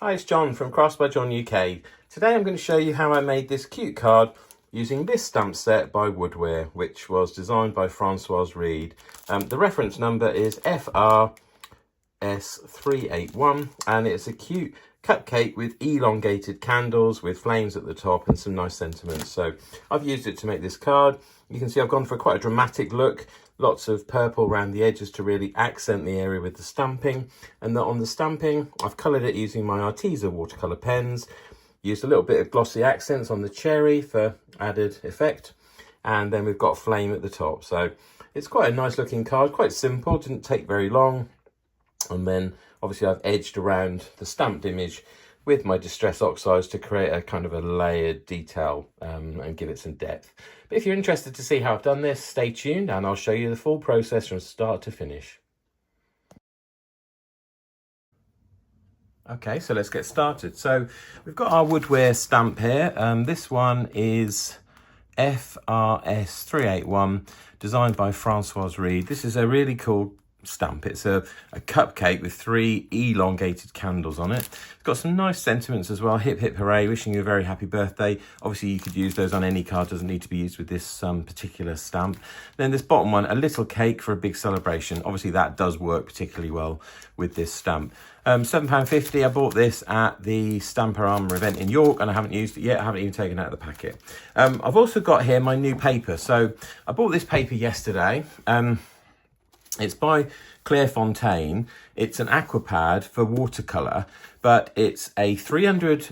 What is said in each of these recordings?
Hi, it's John from Crossbar John UK. Today I'm going to show you how I made this cute card using this stamp set by Woodware, which was designed by Francoise Reed. The reference number is FRS381 and it's a cute cupcake with elongated candles with flames at the top and some nice sentiments. So I've used it to make this card. You can see I've gone for quite a dramatic look. Lots of purple around the edges to really accent the area with the stamping. And on the stamping, I've coloured it using my Arteza watercolour pens. Used a little bit of glossy accents on the cherry for added effect. And then we've got flame at the top. So it's quite a nice looking card, quite simple, didn't take very long. And then obviously I've edged around the stamped image with my Distress Oxides to create a kind of a layered detail and give it some depth. But if you're interested to see how I've done this, stay tuned and I'll show you the full process from start to finish. Okay, so let's get started. So we've got our Woodware stamp here. This one is FRS381, designed by Francoise Reed. This is a really cool stamp. It's a cupcake with 3 elongated candles on it. It's got some nice sentiments as well. Hip hip hooray, wishing you a very happy birthday. Obviously you could use those on any card, doesn't need to be used with this particular stamp. Then this bottom one, a little cake for a big celebration. Obviously that does work particularly well with this stamp. £7.50. I bought this at the Stamper Armour event in York and I haven't used it yet. I haven't even taken it out of the packet. I've also got here my new paper. So I bought this paper yesterday. It's by Clairefontaine. It's an aqua pad for watercolour, but it's a 300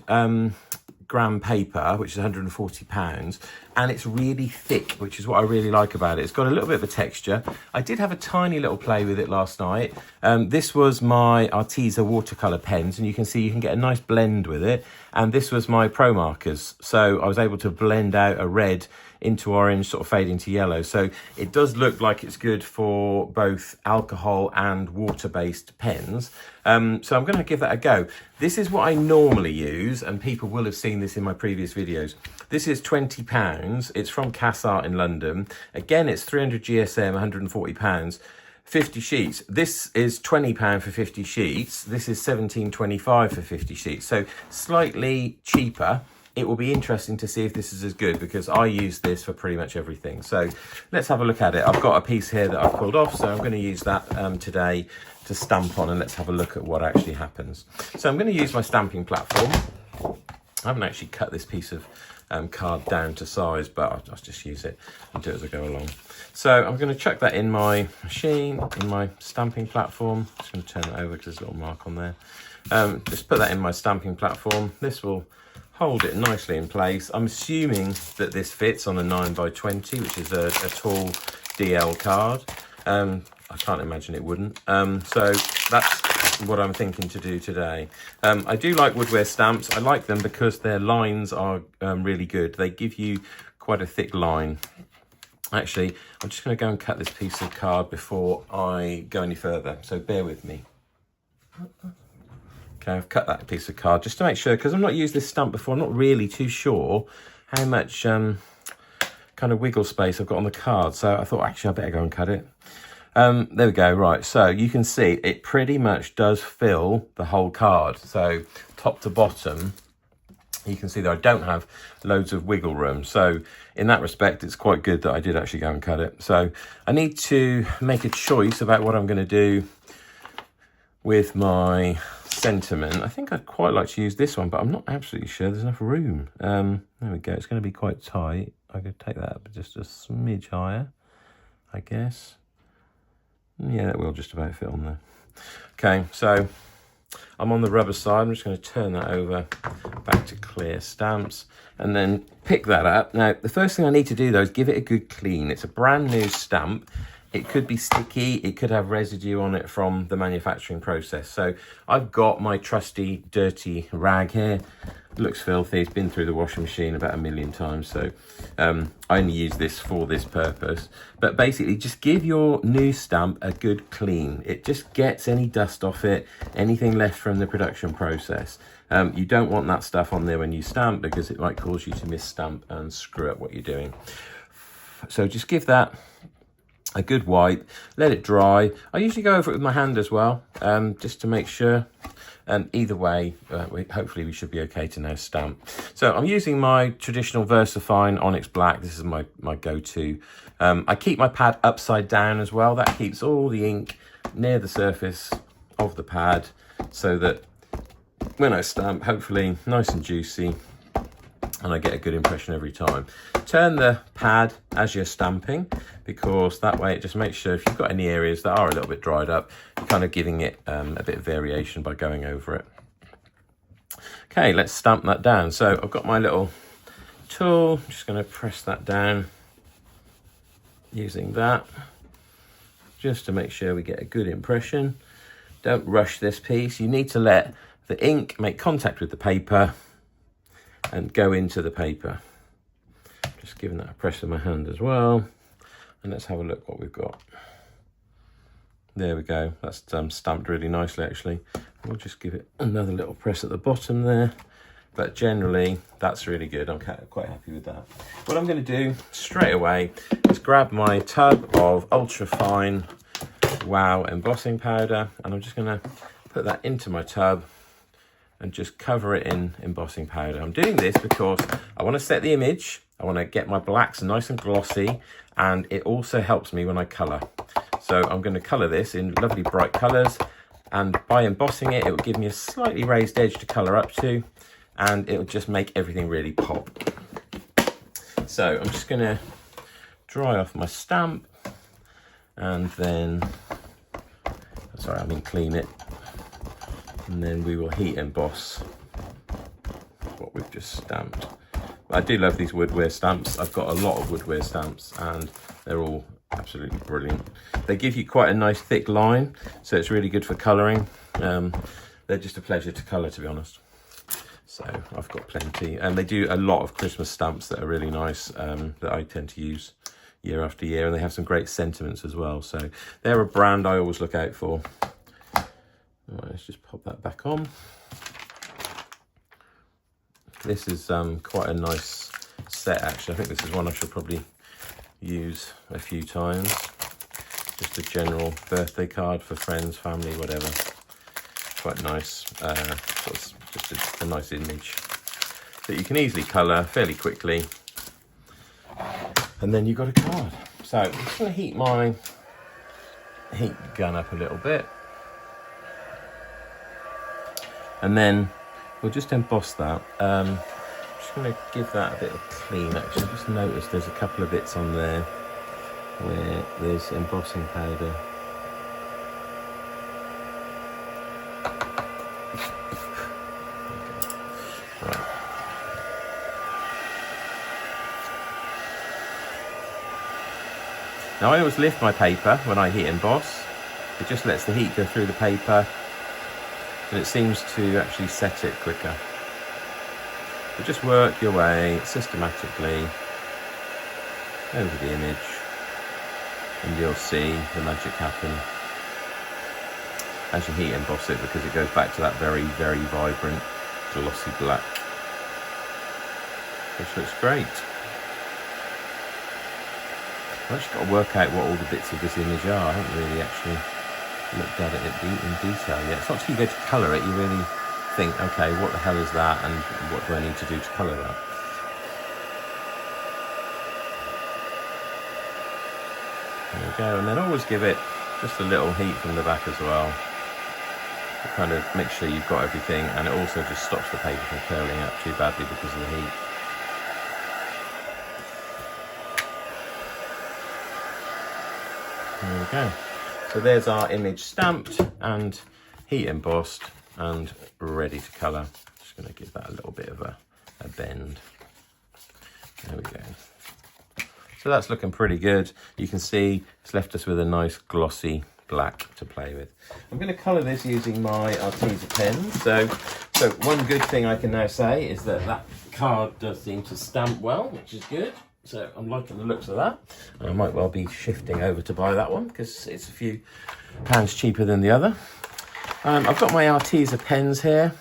gram paper, which is £140, and it's really thick, which is what I really like about it. It's got a little bit of a texture. I did have a tiny little play with it last night. This was my Arteza watercolour pens, and you can see you can get a nice blend with it. And this was my Pro markers. So I was able to blend out a red into orange, sort of fading to yellow. So it does look like it's good for both alcohol and water-based pens. So I'm going to give that a go. This is what I normally use, and people will have seen this in my previous videos. This is £20. It's from Cass Art in London. Again, it's 300 GSM, £140. 50 sheets. This is £20 for 50 sheets. This is £17.25 for 50 sheets. So slightly cheaper. It will be interesting to see if this is as good because I use this for pretty much everything. So let's have a look at it. I've got a piece here that I've pulled off, so I'm going to use that today to stamp on, and let's have a look at what actually happens. So I'm going to use my stamping platform. I haven't actually cut this piece of card down to size, but I'll just use it and do it as I go along. So I'm going to chuck that in my machine, in my stamping platform. Just going to turn it over because there's a little mark on there. Just put that in my stamping platform. This will hold it nicely in place. I'm assuming that this fits on a 9x20, which is a tall DL card. I can't imagine it wouldn't. So that's what I'm thinking to do today. I do like Woodware stamps. I like them because their lines are really good. They give you quite a thick line. Actually, I'm just going to go and cut this piece of card before I go any further. So bear with me. Okay, I've cut that piece of card just to make sure, because I've not used this stamp before. I'm not really too sure how much kind of wiggle space I've got on the card. So I thought, actually, I better go and cut it. There we go. Right, so you can see it pretty much does fill the whole card. So top to bottom, you can see that I don't have loads of wiggle room. So in that respect, it's quite good that I did actually go and cut it. So I need to make a choice about what I'm going to do with my sentiment. I think I'd quite like to use this one, but I'm not absolutely sure there's enough room. There we go. It's going to be quite tight. I could take that up just a smidge higher, I guess. Yeah, that will just about fit on there. Okay, so I'm on the rubber side. I'm just going to turn that over back to clear stamps and then pick that up. Now, the first thing I need to do, though, is give it a good clean. It's a brand new stamp. It could be sticky. It could have residue on it from the manufacturing process. So I've got my trusty dirty rag here. It looks filthy. It's been through the washing machine about 1,000,000 times. So I only use this for this purpose. But basically, just give your new stamp a good clean. It just gets any dust off it, anything left from the production process. You don't want that stuff on there when you stamp because it might cause you to miss-stamp and screw up what you're doing. So just give that a good wipe, let it dry. I usually go over it with my hand as well, just to make sure. And either way, hopefully we should be okay to now stamp. So I'm using my traditional VersaFine Onyx Black. This is my go-to. I keep my pad upside down as well. That keeps all the ink near the surface of the pad so that when I stamp, hopefully nice and juicy, and I get a good impression every time. Turn the pad as you're stamping, because that way it just makes sure if you've got any areas that are a little bit dried up, you're kind of giving it a bit of variation by going over it. Okay, let's stamp that down. So I've got my little tool, I'm just going to press that down using that, just to make sure we get a good impression. Don't rush this piece. You need to let the ink make contact with the paper and go into the paper. Just giving that a press in my hand as well. And let's have a look what we've got. There we go. That's stamped really nicely, actually. We'll just give it another little press at the bottom there. But generally, that's really good. I'm quite happy with that. What I'm going to do straight away is grab my tub of ultra fine Wow embossing powder, and I'm just going to put that into my tub and just cover it in embossing powder. I'm doing this because I want to set the image, I want to get my blacks nice and glossy, and it also helps me when I colour. So I'm going to colour this in lovely bright colours, and by embossing it, it will give me a slightly raised edge to colour up to, and it will just make everything really pop. So I'm just going to dry off my stamp, and then, sorry, I mean clean it. And then we will heat emboss what we've just stamped. I do love these Woodware stamps. I've got a lot of Woodware stamps and they're all absolutely brilliant. They give you quite a nice thick line, so it's really good for colouring. They're just a pleasure to colour, to be honest. So I've got plenty. And they do a lot of Christmas stamps that are really nice, that I tend to use year after year. And they have some great sentiments as well. So they're a brand I always look out for. Right, let's just pop that back on. This is quite a nice set, actually. I think this is one I should probably use a few times. Just a general birthday card for friends, family, whatever. Quite nice. Just a nice image that you can easily colour fairly quickly. And then you've got a card. So I'm just going to heat my heat gun up a little bit. And then we'll just emboss that. I'm just going to give that a bit of clean, actually. I just noticed there's a couple of bits on there where there's embossing powder. Right. Now I always lift my paper when I heat emboss. It just lets the heat go through the paper, and it seems to actually set it quicker. But just work your way systematically over the image, and you'll see the magic happen as you heat emboss it, because it goes back to that very, very vibrant glossy black, which looks great. I've just got to work out what all the bits of this image are. I haven't really actually looked at it in detail yet. It's not until you go to colour it, you really think, okay, what the hell is that, and what do I need to do to colour that? There we go, and then always give it just a little heat from the back as well, to kind of make sure you've got everything, and it also just stops the paper from curling up too badly because of the heat. There we go. So there's our image stamped and heat embossed and ready to colour. Just going to give that a little bit of a bend. There we go. So that's looking pretty good. You can see it's left us with a nice glossy black to play with. I'm going to colour this using my Arteza pen. So one good thing I can now say is that card does seem to stamp well, which is good. So I'm liking the looks of that. I might well be shifting over to buy that one because it's a few pounds cheaper than the other. I've got my Arteza pens here.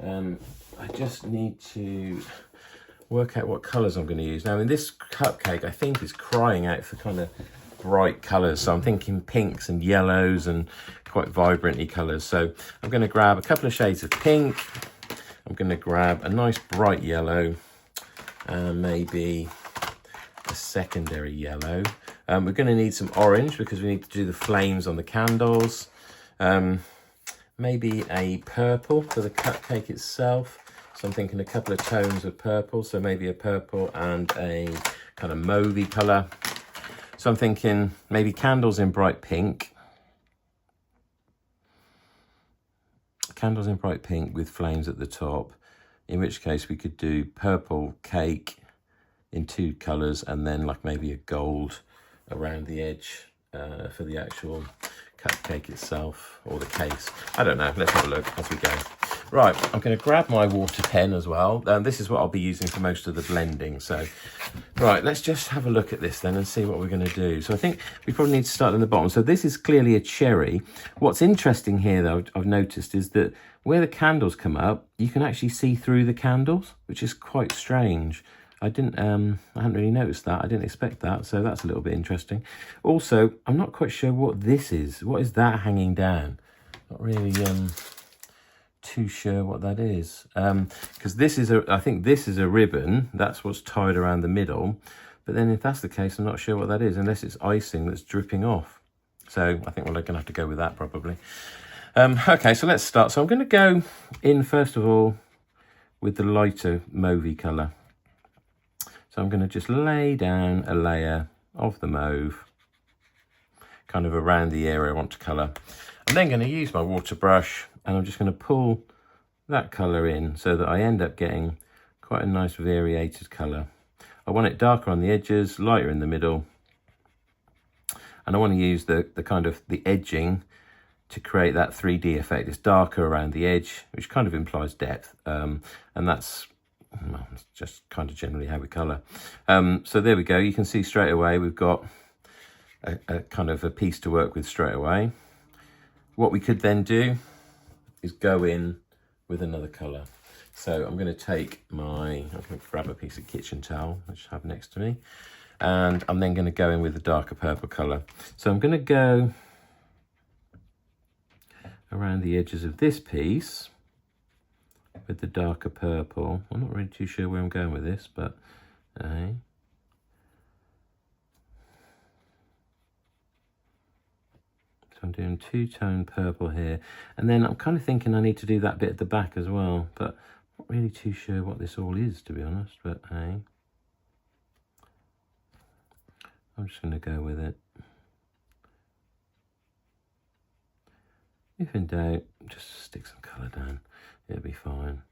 I just need to work out what colours I'm going to use. Now, in this cupcake, I think is crying out for kind of bright colours. So I'm thinking pinks and yellows and quite vibrantly colours. So I'm going to grab a couple of shades of pink. I'm going to grab a nice bright yellow and maybe a secondary yellow. We're going to need some orange because we need to do the flames on the candles. Maybe a purple for the cupcake itself. So I'm thinking a couple of tones of purple. So maybe a purple and a kind of mauvey colour. So I'm thinking maybe candles in bright pink. Candles in bright pink with flames at the top. In which case we could do purple cake in 2 colours and then like maybe a gold around the edge for the actual cupcake itself or the case. I don't know. Let's have a look as we go. Right, I'm going to grab my water pen as well. This is what I'll be using for most of the blending. So, right, let's just have a look at this then and see what we're going to do. So I think we probably need to start in the bottom. So this is clearly a cherry. What's interesting here, though, I've noticed is that where the candles come up, you can actually see through the candles, which is quite strange. I hadn't really noticed that. I didn't expect that. So that's a little bit interesting. Also, I'm not quite sure what this is. What is that hanging down? Not really too sure what that is. Because this is I think this is a ribbon. That's what's tied around the middle. But then if that's the case, I'm not sure what that is, unless it's icing that's dripping off. So I think we're going to have to go with that probably. Okay, so let's start. So I'm going to go in first of all with the lighter mauvey colour. So I'm going to just lay down a layer of the mauve, kind of around the area I want to colour. I'm then going to use my water brush and I'm just going to pull that colour in so that I end up getting quite a nice variated colour. I want it darker on the edges, lighter in the middle. And I want to use the kind of the edging to create that 3D effect. It's darker around the edge, which kind of implies depth. And that's well, it's just kind of generally how we colour. So there we go. You can see straight away we've got a kind of a piece to work with straight away. What we could then do is go in with another colour. So I'm going to grab a piece of kitchen towel, which I have next to me. And I'm then going to go in with a darker purple colour. So I'm going to go around the edges of this piece with the darker purple. I'm not really too sure where I'm going with this, but so I'm doing 2-tone purple here, and then I'm kind of thinking I need to do that bit at the back as well, but I'm not really too sure what this all is, to be honest. But hey, I'm just going to go with it. If in doubt, just stick some colour down. It'll be fine.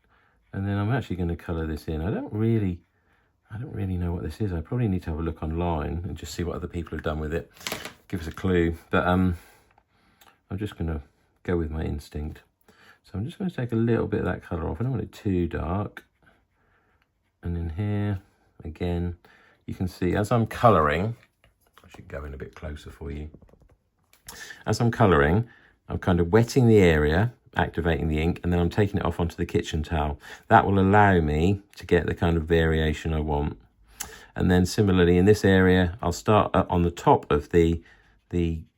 And then I'm actually going to colour this in. I don't really know what this is. I probably need to have a look online and just see what other people have done with it. Give us a clue. But I'm just going to go with my instinct. So I'm just going to take a little bit of that colour off. I don't want it too dark. And in here, again, you can see as I'm colouring, I should go in a bit closer for you. As I'm colouring, I'm kind of wetting the area, activating the ink, and then I'm taking it off onto the kitchen towel. That will allow me to get the kind of variation I want. And then similarly in this area, I'll start on the top of the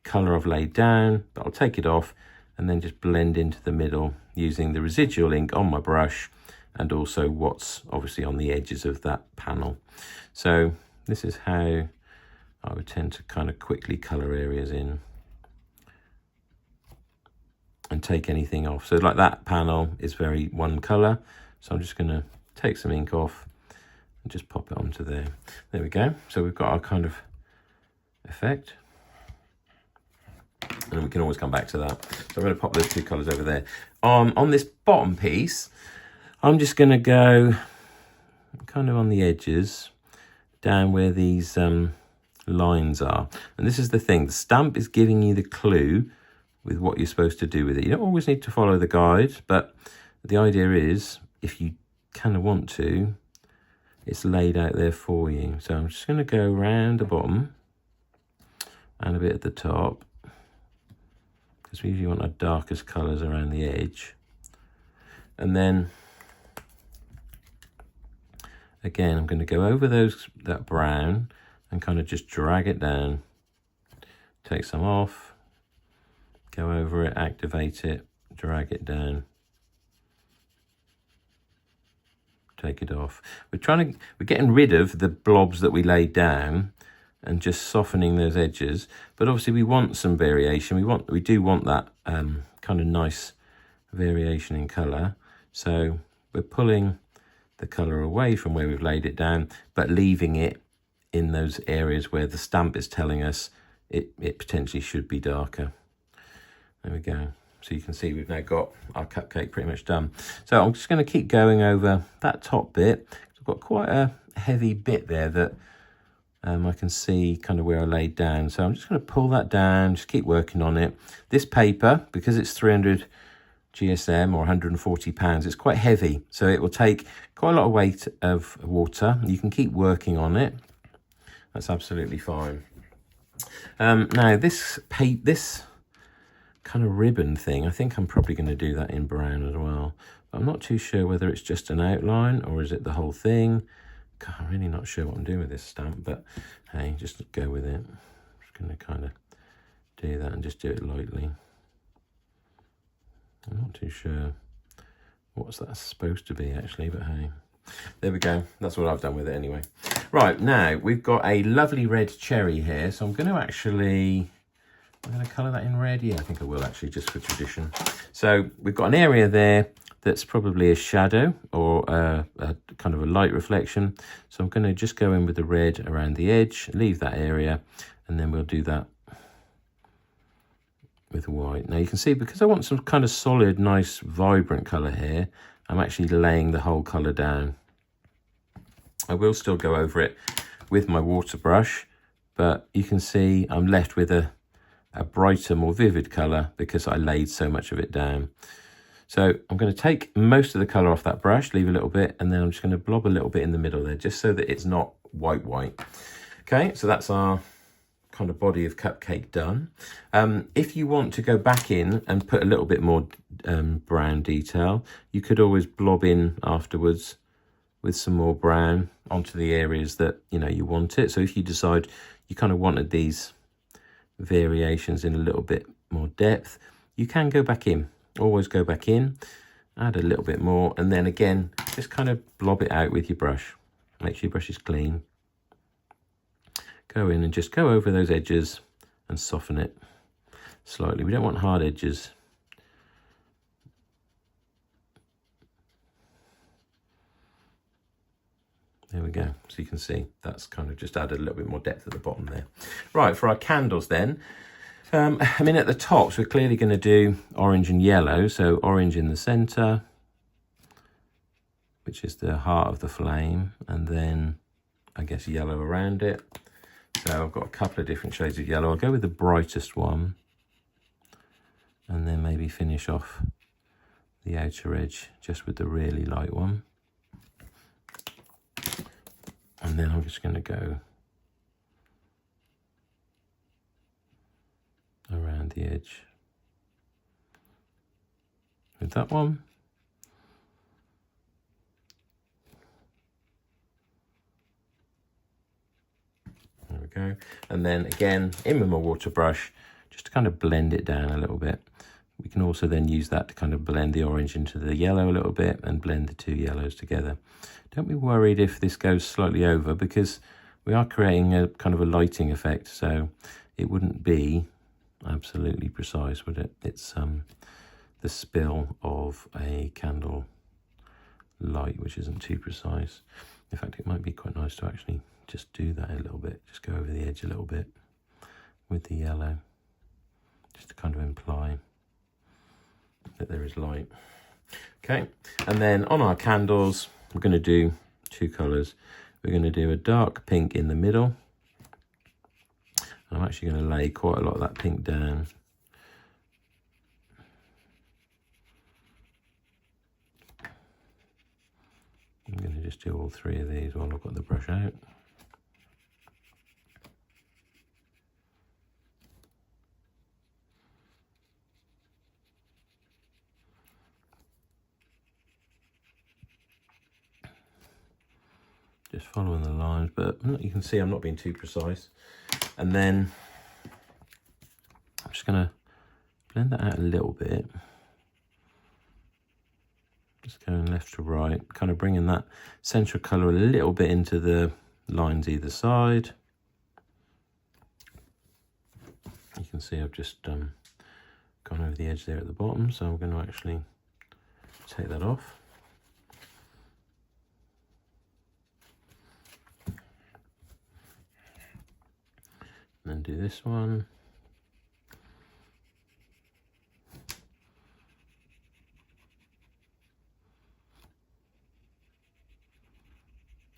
colour I've laid down, but I'll take it off and then just blend into the middle using the residual ink on my brush and also what's obviously on the edges of that panel. So this is how I would tend to kind of quickly colour areas in and take anything off. So like that panel is very one colour, so I'm just going to take some ink off and just pop it onto there. There we go. So we've got our kind of effect, and we can always come back to that. So I'm going to pop those 2 colours over there. On this bottom piece, I'm just going to go kind of on the edges down where these lines are. And this is the thing, the stamp is giving you the clue with what you're supposed to do with it. You don't always need to follow the guide, but the idea is, if you kind of want to, it's laid out there for you. So I'm just going to go around the bottom and a bit at the top, because we usually want our darkest colours around the edge. And then, again, I'm going to go over that brown and kind of just drag it down take some off, go over it, activate it, drag it down, take it off. We're getting rid of the blobs that we laid down and just softening those edges. But obviously we want some variation. We do want that kind of nice variation in colour. So we're pulling the colour away from where we've laid it down, but leaving it in those areas where the stamp is telling us it potentially should be darker. There we go. So you can see we've now got our cupcake pretty much done. So I'm just going to keep going over that top bit. I've got quite a heavy bit there that I can see kind of where I laid down. So I'm just going to pull that down, just keep working on it. This paper, because it's 300 GSM or 140 pounds, it's quite heavy. So it will take quite a lot of weight of water. You can keep working on it. That's absolutely fine. Now this kind of ribbon thing, I think I'm probably going to do that in brown as well. But I'm not too sure whether it's just an outline or is it the whole thing. God, I'm really not sure what I'm doing with this stamp, but hey, just go with it. I'm just going to kind of do that and just do it lightly. I'm not too sure what's that supposed to be actually, but hey, there we go. That's what I've done with it anyway. Right, now we've got a lovely red cherry here, so I'm going to colour that in red. Yeah, I think I will actually, just for tradition. So we've got an area there that's probably a shadow or a kind of a light reflection. So I'm going to just go in with the red around the edge, leave that area, and then we'll do that with white. Now you can see, because I want some kind of solid, nice, vibrant colour here, I'm actually laying the whole colour down. I will still go over it with my water brush, but you can see I'm left with a brighter, more vivid colour because I laid so much of it down. So I'm going to take most of the colour off that brush, leave a little bit, and then I'm just going to blob a little bit in the middle there, just so that it's not white. Okay, so that's our kind of body of cupcake done. If you want to go back in and put a little bit more brown detail, you could always blob in afterwards with some more brown onto the areas that you want it. So if you decide you kind of wanted these variations in a little bit more depth, you can go back in. Always go back in, add a little bit more, and then again just kind of blob it out with your brush. Make sure your brush is clean. Go in and just go over those edges and soften it slightly. We don't want hard edges. There we go. So you can see that's kind of just added a little bit more depth at the bottom there. Right, for our candles then. I mean, at the tops, we're clearly going to do orange and yellow. So orange in the center, which is the heart of the flame, and then I guess yellow around it. So I've got a couple of different shades of yellow. I'll go with the brightest one, and then maybe finish off the outer edge just with the really light one. And then I'm just going to go around the edge with that one. There we go. And then again, in with my water brush, just to kind of blend it down a little bit. We can also then use that to kind of blend the orange into the yellow a little bit and blend the two yellows together. Don't be worried if this goes slightly over, because we are creating a kind of a lighting effect, so it wouldn't be absolutely precise, would it? It's the spill of a candle light, which isn't too precise. In fact, it might be quite nice to actually just do that a little bit, just go over the edge a little bit with the yellow, just to kind of imply that there is light. Okay, and then on our candles, we're going to do two colours. We're going to do a dark pink in the middle. I'm actually going to lay quite a lot of that pink down. I'm going to just do all three of these while I've got the brush out. Just following the lines, but you can see I'm not being too precise. And then just going to blend that out a little bit. Just going left to right, kind of bringing that central colour a little bit into the lines either side. You can see I've just gone over the edge there at the bottom, so I'm going to actually take that off. And then do this one.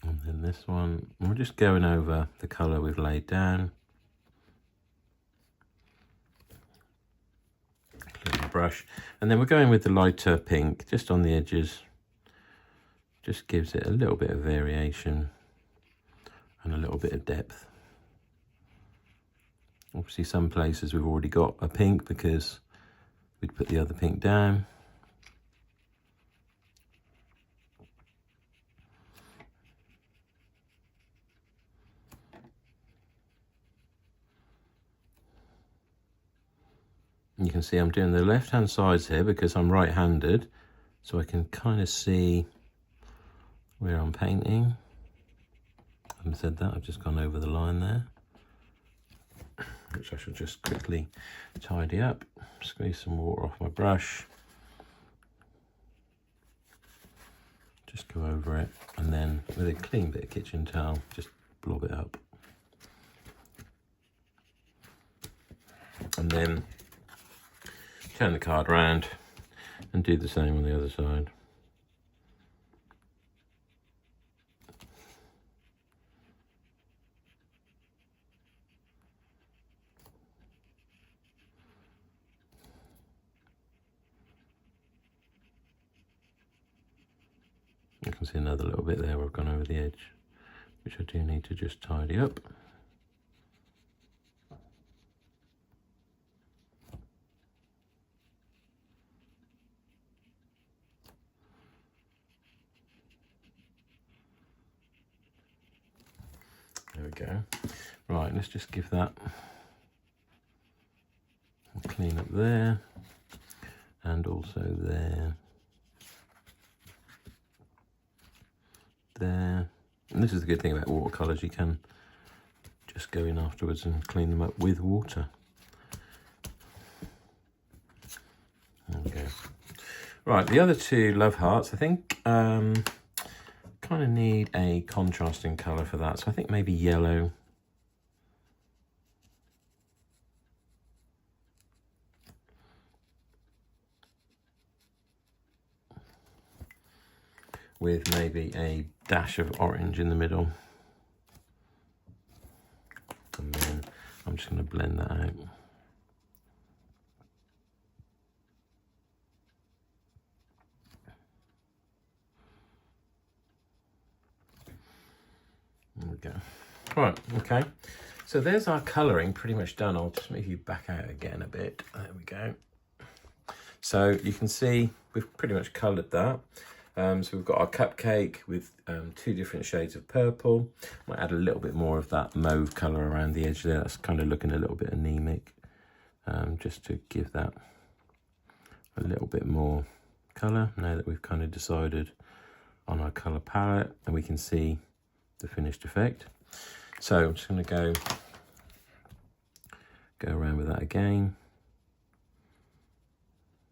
And then this one. And we're just going over the colour we've laid down. Clean the brush. And then we're going with the lighter pink just on the edges. Just gives it a little bit of variation and a little bit of depth. Obviously some places we've already got a pink because we'd put the other pink down. And you can see I'm doing the left hand sides here because I'm right handed, so I can kind of see where I'm painting. Having said that, I've just gone over the line there, which I should just quickly tidy up. Squeeze some water off my brush. Just go over it, and then with a clean bit of kitchen towel, just blob it up. And then turn the card around and do the same on the other side. You can see another little bit there where I've gone over the edge, which I do need to just tidy up. There we go. Right, let's just give that a clean up there, and also there. There. And this is the good thing about watercolours, you can just go in afterwards and clean them up with water. There we go. Right, the other two love hearts, I think kind of need a contrasting colour for that, so I think maybe yellow. With maybe a dash of orange in the middle. And then I'm just going to blend that out. There we go. Right, okay. So there's our colouring pretty much done. I'll just move you back out again a bit. There we go. So you can see we've pretty much coloured that. So we've got our cupcake with two different shades of purple. Might add a little bit more of that mauve colour around the edge there. That's kind of looking a little bit anemic. Just to give that a little bit more colour now that we've kind of decided on our colour palette and we can see the finished effect. So I'm just going to go around with that again.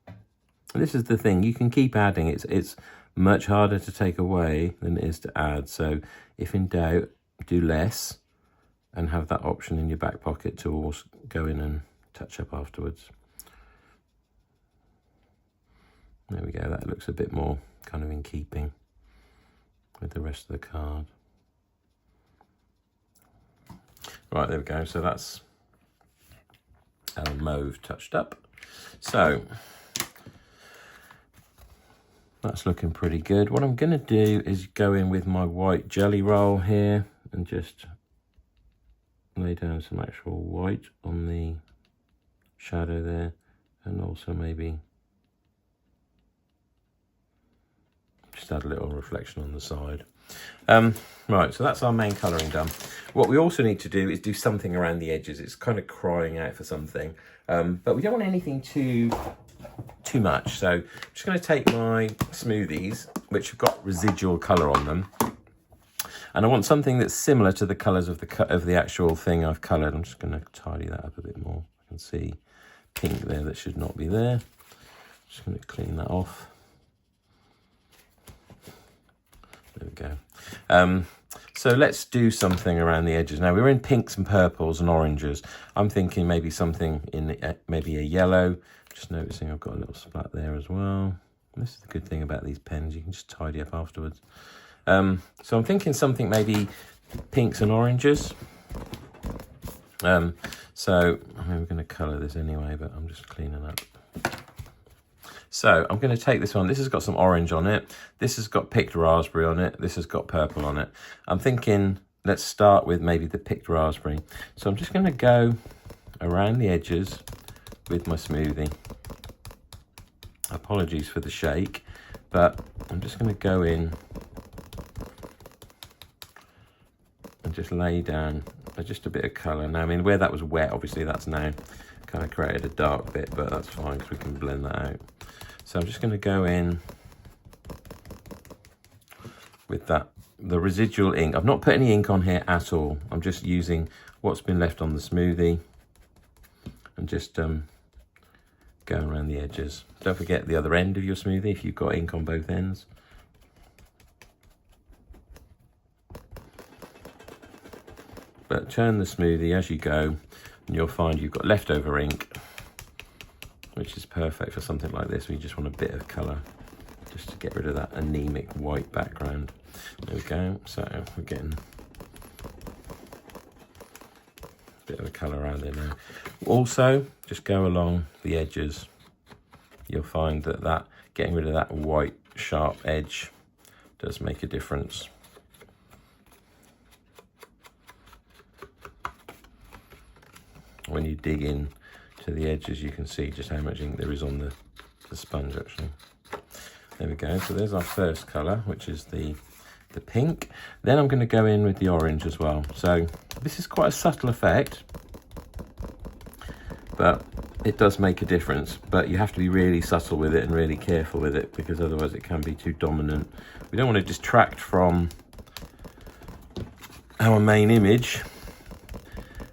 And this is the thing, you can keep adding. It's much harder to take away than it is to add. So if in doubt, do less and have that option in your back pocket to always go in and touch up afterwards. There we go, that looks a bit more kind of in keeping with the rest of the card. Right, there we go. So that's our mauve touched up. So that's looking pretty good. What I'm going to do is go in with my white jelly roll here and just lay down some actual white on the shadow there, and also maybe just add a little reflection on the side. Right, so that's our main colouring done. What we also need to do is do something around the edges. It's kind of crying out for something, but we don't want anything too much. So I'm just going to take my smoothies, which have got residual colour on them, and I want something that's similar to the colours of the actual thing I've coloured. I'm just going to tidy that up a bit more. I can see pink there that should not be there. Just going to clean that off. There we go. So let's do something around the edges. Now we're in pinks and purples and oranges. I'm thinking maybe something in maybe a yellow. Just noticing I've got a little splat there as well. This is the good thing about these pens, you can just tidy up afterwards. So I'm thinking something maybe pinks and oranges. So I mean, we're going to colour this anyway, but I'm just cleaning up. So I'm going to take this one. This has got some orange on it. This has got picked raspberry on it. This has got purple on it. I'm thinking let's start with maybe the picked raspberry. So I'm just going to go around the edges with my smoothie. Apologies for the shake, but I'm just going to go in and just lay down just a bit of colour. Now, I mean, where that was wet, obviously that's now kind of created a dark bit, but that's fine because we can blend that out. So I'm just going to go in with the residual ink. I've not put any ink on here at all. I'm just using what's been left on the smoothie and just going around the edges. Don't forget the other end of your smoothie if you've got ink on both ends. But turn the smoothie as you go and you'll find you've got leftover ink, which is perfect for something like this where you just want a bit of colour, just to get rid of that anemic white background. There we go. So we're getting a bit of a colour around there now. Also, just go along the edges. You'll find that getting rid of that white sharp edge does make a difference. When you dig in to the edges, you can see just how much ink there is on the sponge actually. There we go. So there's our first colour, which is the pink. Then I'm going to go in with the orange as well. So this is quite a subtle effect, but it does make a difference. But you have to be really subtle with it and really careful with it, because otherwise it can be too dominant. We don't want to distract from our main image,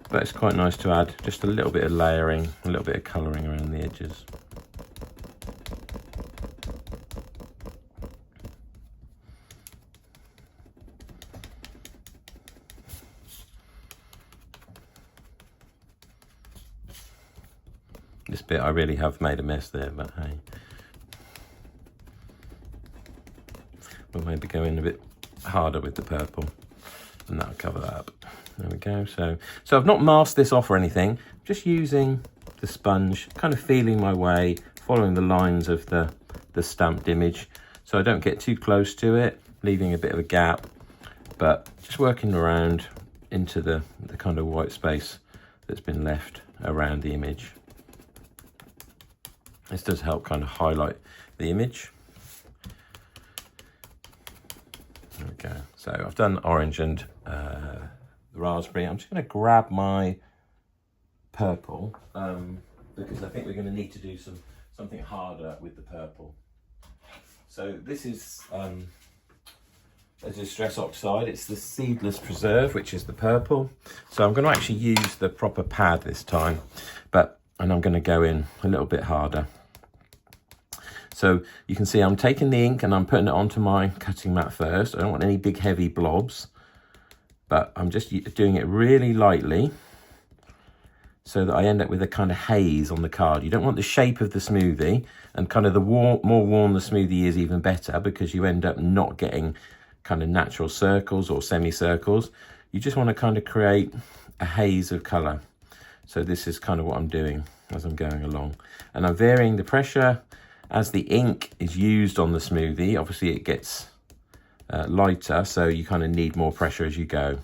but it's quite nice to add just a little bit of layering, a little bit of colouring around the edges. This bit I really have made a mess there, but hey. We'll maybe go in a bit harder with the purple and that'll cover that up. There we go. So I've not masked this off or anything, just using the sponge, kind of feeling my way, following the lines of the stamped image, so I don't get too close to it, leaving a bit of a gap, but just working around into the kind of white space that's been left around the image. This does help kind of highlight the image. There we go. So I've done orange and the raspberry. I'm just going to grab my purple because I think we're going to need to do something harder with the purple. So this is a Distress Oxide. It's the Seedless Preserve, which is the purple. So I'm going to actually use the proper pad this time, and I'm going to go in a little bit harder. So you can see I'm taking the ink and I'm putting it onto my cutting mat first. I don't want any big heavy blobs, but I'm just doing it really lightly so that I end up with a kind of haze on the card. You don't want the shape of the smoothie, and kind of the more worn the smoothie is, even better, because you end up not getting kind of natural circles or semicircles. You just want to kind of create a haze of colour. So this is kind of what I'm doing as I'm going along. And I'm varying the pressure as the ink is used on the smoothie. Obviously it gets lighter, so you kind of need more pressure as you go.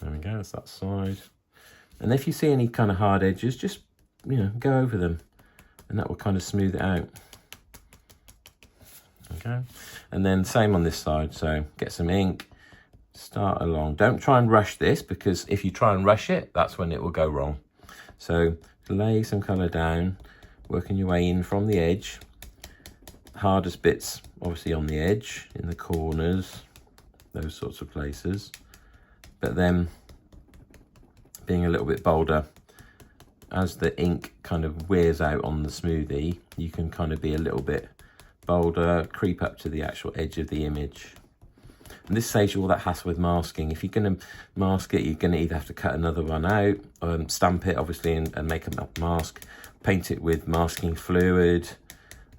There we go, that's that side. And if you see any kind of hard edges, just, go over them and that will kind of smooth it out. Okay, and then same on this side. So get some ink, start along. Don't try and rush this, because if you try and rush it, that's when it will go wrong. So lay some colour down, working your way in from the edge. Hardest bits obviously on the edge, in the corners, those sorts of places. But then being a little bit bolder, as the ink kind of wears out on the smoothie, you can kind of be a little bit bolder, creep up to the actual edge of the image. And this saves you all that hassle with masking. If you're going to mask it, you're going to either have to cut another one out, stamp it obviously and make a mask, paint it with masking fluid.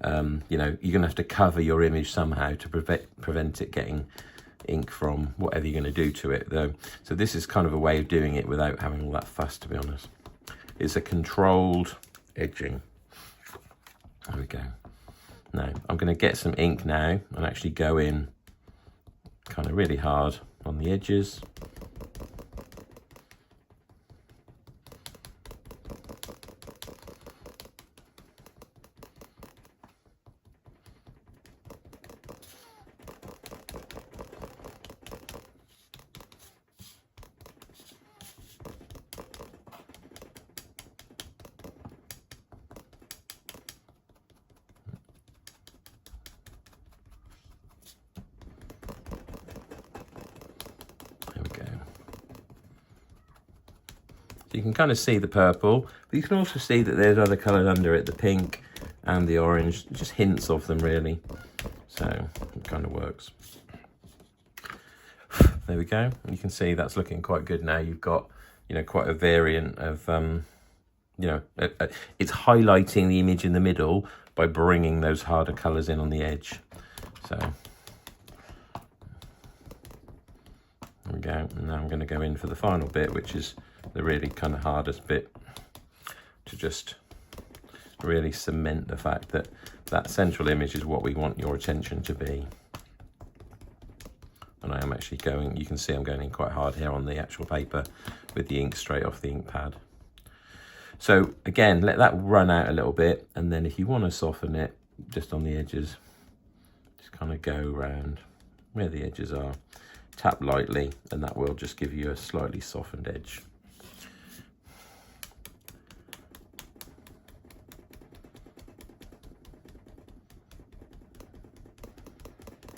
You know, you're going to have to cover your image somehow to prevent it getting ink from whatever you're going to do to it though. So this is kind of a way of doing it without having all that fuss, to be honest. It's a controlled edging. There we go. Now I'm going to get some ink now and actually go in kind of really hard on the edges. You can kind of see the purple, but you can also see that there's other colours under it, the pink and the orange, just hints of them really. So it kind of works. There we go. You can see that's looking quite good now. You've got, you know, quite a variant of, you know, it's highlighting the image in the middle by bringing those harder colours in on the edge. So there we go. And now I'm going to go in for the final bit, which is the really kind of hardest bit, to just really cement the fact that that central image is what we want your attention to be. And I am actually going, you can see I'm going in quite hard here on the actual paper with the ink straight off the ink pad. So again, let that run out a little bit, and then if you want to soften it just on the edges, just kind of go around where the edges are, tap lightly, and that will just give you a slightly softened edge.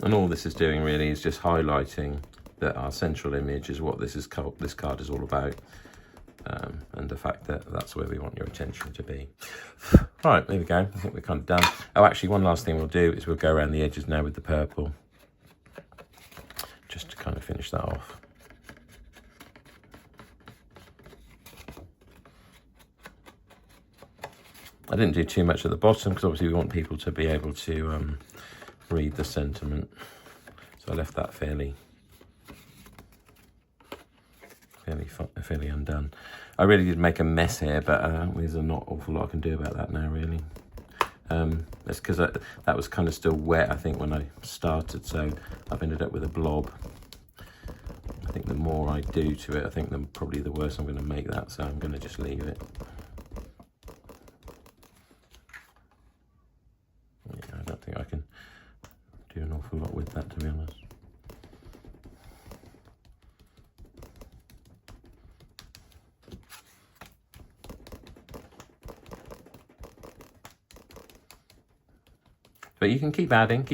And all this is doing really is just highlighting that our central image is what this card is all about, and the fact that that's where we want your attention to be. Right, there we go. I think we're kind of done. Oh, actually, one last thing we'll do is we'll go around the edges now with the purple, just to kind of finish that off. I didn't do too much at the bottom because obviously we want people to be able to read the sentiment, so I left that fairly undone. I really did make a mess here, but there's not an awful lot I can do about that now really. That's because that was kind of still wet, I think, when I started, so I've ended up with a blob. I think the more I do to it, I think probably the worse I'm going to make that, so I'm going to just leave it. Yeah, I don't think I can do an awful lot with that, to be honest. But you can keep adding,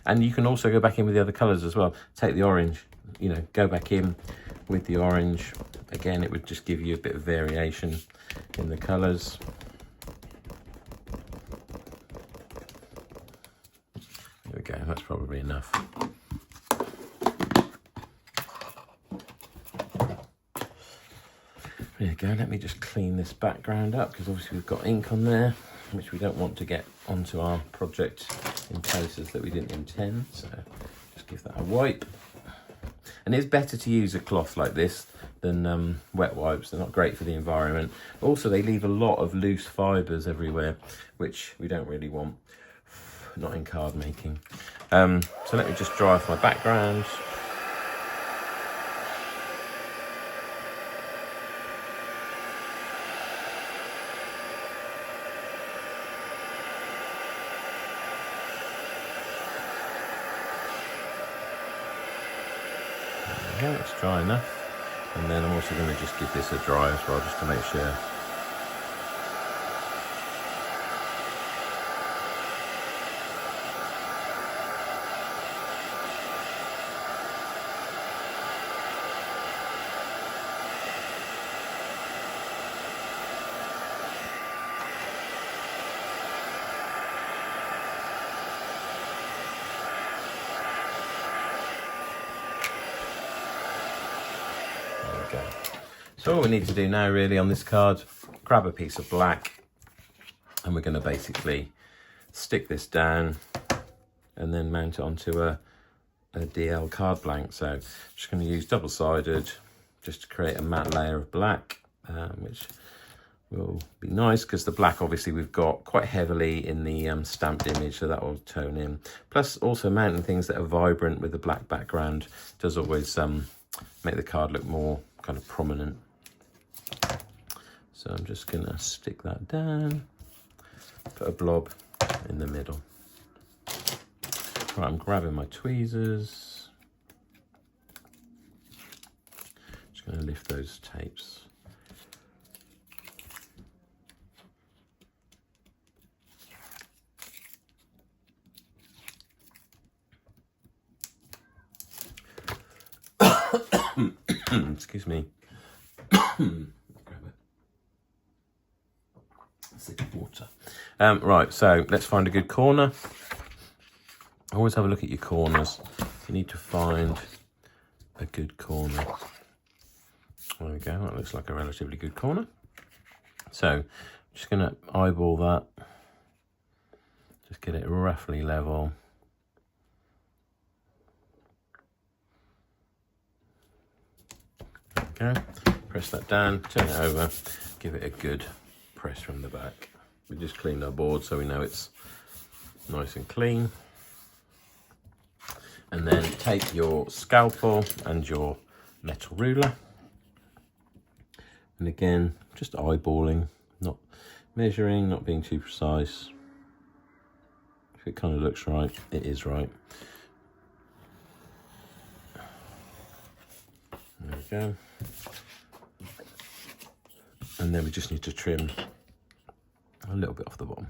and you can also go back in with the other colours as well. Take the orange, you know, go back in with the orange. Again, it would just give you a bit of variation in the colours. There we go, that's probably enough. There you go, let me just clean this background up, because obviously we've got ink on there, which we don't want to get onto our project in places that we didn't intend. So just give that a wipe. And it's better to use a cloth like this than wet wipes. They're not great for the environment. Also, they leave a lot of loose fibres everywhere, which we don't really want, not in card making. So let me just dry off my background. Okay, it's dry enough. And then I'm also going to just give this a dry as well, just to make sure. So all we need to do now really on this card, grab a piece of black, and we're going to basically stick this down and then mount it onto a DL card blank. So I'm just going to use double-sided just to create a matte layer of black, which will be nice because the black obviously we've got quite heavily in the stamped image, so that will tone in. Plus also mounting things that are vibrant with a black background does always make the card look more kind of prominent. So I'm just going to stick that down, put a blob in the middle. Right, I'm grabbing my tweezers. Just going to lift those tapes. Excuse me. Sip of water. Right, so let's find a good corner. Always have a look at your corners. You need to find a good corner. There we go, that looks like a relatively good corner. So I'm just going to eyeball that. Just get it roughly level. Okay, press that down, turn it over, give it a good press from the back. We just cleaned our board so we know it's nice and clean. And then take your scalpel and your metal ruler. And again, just eyeballing, not measuring, not being too precise. If it kind of looks right, it is right. There we go. And then we just need to trim a little bit off the bottom.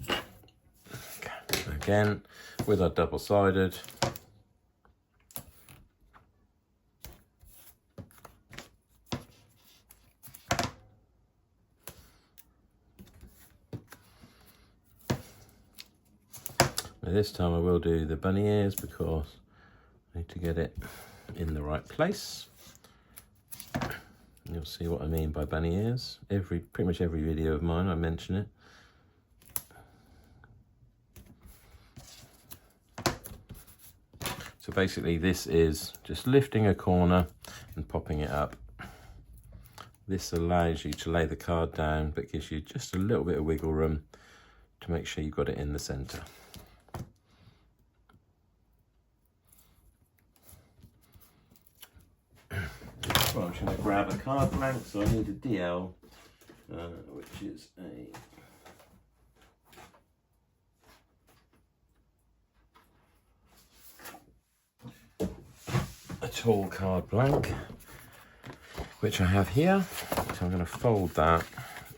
Okay. Again, with our double-sided, this time I will do the bunny ears because I need to get it in the right place. You'll see what I mean by bunny ears. Pretty much every video of mine I mention it. So basically this is just lifting a corner and popping it up. This allows you to lay the card down but gives you just a little bit of wiggle room to make sure you've got it in the centre. Well, I'm just going to grab a card blank, so I need a DL, which is a tall card blank, which I have here. So I'm going to fold that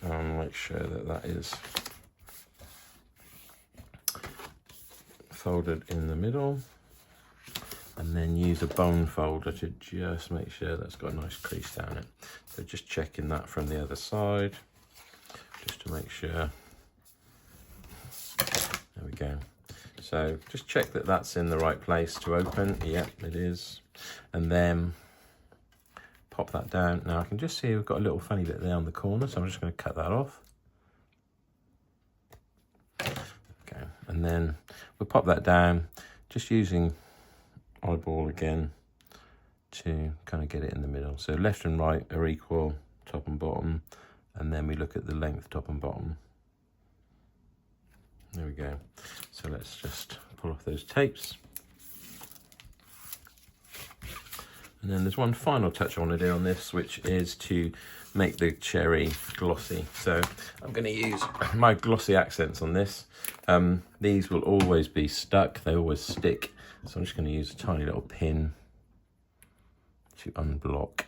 and make sure that that is folded in the middle. And then use a bone folder to just make sure that's got a nice crease down it. So just checking that from the other side, just to make sure. There we go. So just check that that's in the right place to open. Yep, it is. And then pop that down. Now I can just see we've got a little funny bit there on the corner, so I'm just going to cut that off. Okay, and then we'll pop that down, just using eyeball again to kind of get it in the middle. So left and right are equal, top and bottom, and then we look at the length top and bottom. There we go. So let's just pull off those tapes. And then there's one final touch I want to do on this, which is to make the cherry glossy. So I'm going to use my glossy accents on this. These will always be stuck, they always stick. So I'm just going to use a tiny little pin to unblock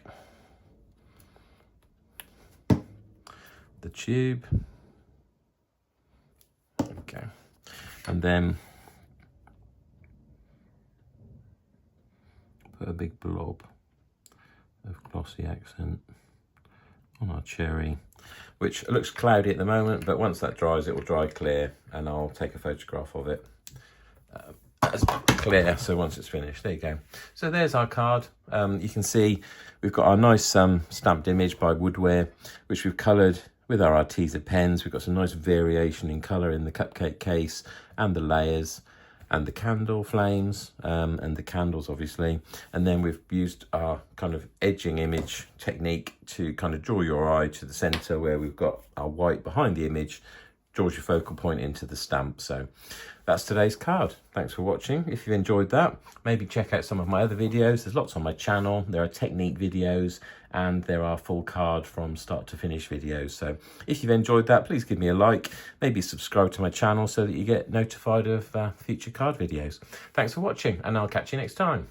the tube. Okay. And then put a big blob of glossy accent on our cherry, which looks cloudy at the moment, but once that dries it will dry clear, and I'll take a photograph of it as clear, so once it's finished. There you go. So there's our card. You can see we've got our nice stamped image by Woodware, which we've coloured with our Arteza pens. We've got some nice variation in colour in the cupcake case and the layers and the candle flames and the candles, obviously. And then we've used our kind of edging image technique to kind of draw your eye to the centre where we've got our white behind the image, draws your focal point into the stamp. So that's today's card. Thanks for watching. If you've enjoyed that, maybe check out some of my other videos. There's lots on my channel. There are technique videos and there are full card from start to finish videos. So if you've enjoyed that, please give me a like, maybe subscribe to my channel so that you get notified of future card videos. Thanks for watching, and I'll catch you next time.